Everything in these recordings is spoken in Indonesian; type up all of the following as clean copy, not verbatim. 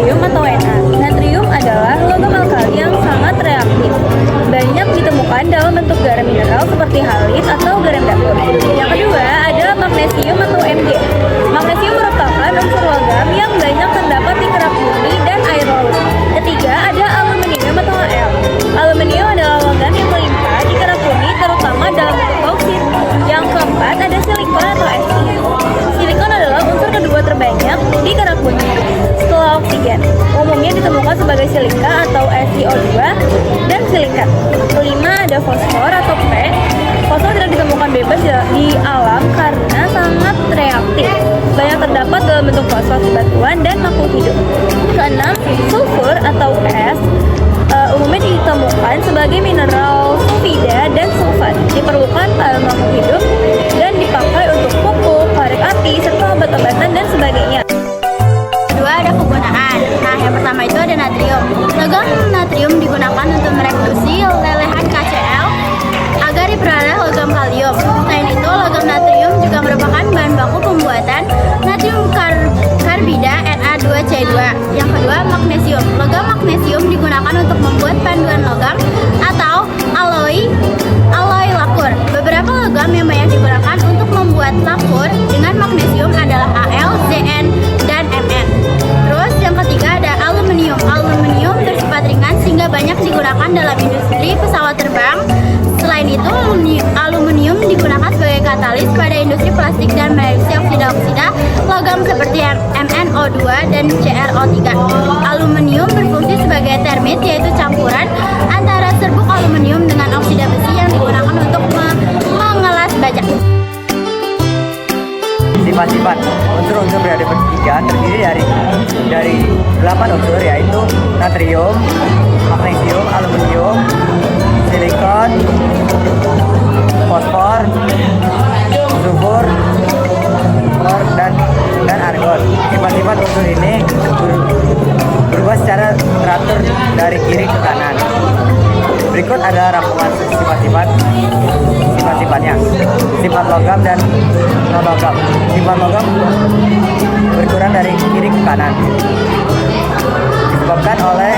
natrium atau Na. Natrium adalah logam alkali yang sangat reaktif. Banyak ditemukan dalam bentuk garam mineral seperti halit atau garam dapur. Yang kedua ada magnesium atau Mg. Magnesium merupakan unsur logam yang banyak terdapat di kerak bumi dan air laut. Ketiga ada aluminium atau Al. Aluminium adalah logam yang melimpah di kerak bumi terutama dalam bentuk bauksit. Yang keempat ada silikon atau Si. Silikon adalah unsur kedua terbanyak di kerak bumi setelah oksigen. Umumnya ditemukan sebagai silika atau SiO2 dan silikat. Kelima ada fosfor atau P. Fosfor tidak ditemukan bebas di alam karena sangat reaktif. Banyak terdapat dalam bentuk fosfor batuan dan makhluk hidup. Keenam, sulfur atau S. Umumnya ditemukan sebagai mineral sulfida dan sulfat. Diperlukan pada makhluk hidup dan dipakai untuk pupuk, korek api, serta obat-obatan dan sebagainya. Kedua ada kegunaan. Nah, yang pertama itu ada natrium. Logam natrium digunakan untuk mereduksi lelehan KCl agar diperoleh logam kalium. Selain itu, logam natrium juga merupakan bahan baku pembuatan natrium karbida Na2C2. Yang kedua, magnesium. Logam magnesium digunakan untuk membuat panduan logam atau alloy lakur. Beberapa logam yang banyak digunakan untuk membuat lakur dengan magnesium adalah Al, Zn, dan Mn. Terus yang ketiga ada aluminium. Aluminium bersifat ringan sehingga banyak digunakan dalam industri pesawat terbang. Selain itu, aluminium digunakan sebagai katalis pada industri plastik dan mereaksi oksida-oksida logam seperti MnO2 dan CrO3. Aluminium berfungsi sebagai termit, yaitu campuran antara serbuk aluminium dengan oksida besi yang digunakan untuk mengelas baja. Sifat-sifat unsur-unsur periode ketiga terdiri dari 8 unsur, yaitu natrium, magnesium, aluminium, silikon, fosfor, sulfur, klor, dan argon. Sifat-sifat unsur ini berubah secara teratur dari kiri ke kanan. Berikut adalah rangkuman sifat-sifatnya. Sifat logam dan non-logam. Sifat logam berkurang dari kiri ke kanan, disebabkan oleh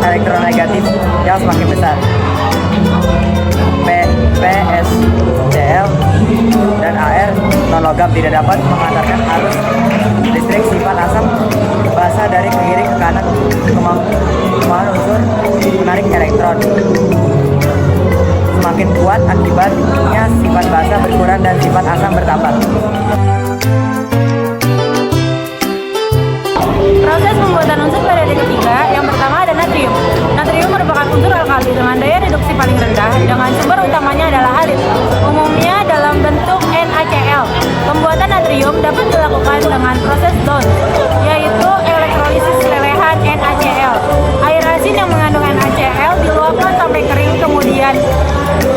elektronegatif yang semakin besar. PSCl dan Ar non-logam tidak dapat mengantarkan arus listrik. Sifat asam basa dari kiri ke kanan, kemampuan unsur menarik elektron semakin kuat, akibatnya sifat basa berkurang dan sifat asam bertambah. Proses pembuatan unsur periode ketiga, yang pertama ada natrium. Natrium merupakan unsur alkali dengan daya reduksi paling rendah, dengan sumber utamanya adalah halit, umumnya dalam bentuk NaCl. Pembuatan natrium dapat dilakukan dengan proses Downs, yaitu elektrolisis lelehan NaCl. Air asin yang mengandung NaCl diluapkan sampai kering, kemudian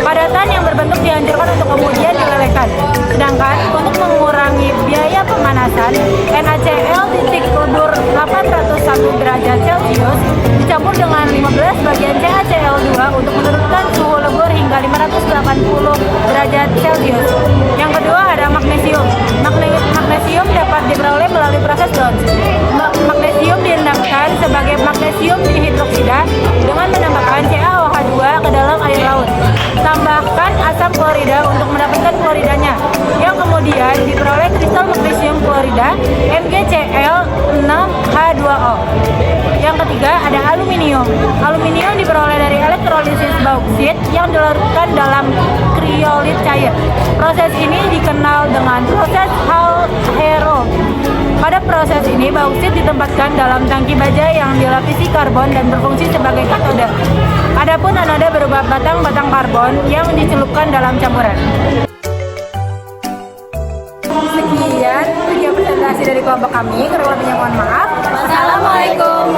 padatan yang berbentuk dihancurkan untuk kemudian dilelehkan. Sedangkan untuk mengurangi biaya pemanasan, NaCl titik lebur 801 derajat Celcius dicampur dengan 15 bagian CaCl2 untuk menurunkan suhu lebur hingga 580 derajat Celcius. Yang kedua ada magnesium. Magnesium dapat diperoleh melalui proses Downs. Magnesium direndamkan sebagai magnesium dihidroksida dengan menambahkan CaOH2 ke dalam air laut. Tambahkan asam klorida untuk mendapatkan kloridanya, yang kemudian diperoleh kristal magnesium klorida MgCl6H2O. Yang ketiga ada aluminium. Aluminium diperoleh dari elektrolisis bauksit yang dilarutkan dalam kriolit cair. Proses ini dikenal dengan proses Hall-Héroult. Pada proses ini, bauksit ditempatkan dalam tangki baja yang dilapisi karbon dan berfungsi sebagai katode. Adapun anoda berupa batang-batang karbon yang dicelupkan dalam campuran. Sekian video presentasi dari kelompok kami. Kurang lebihnya mohon maaf. Wassalamualaikum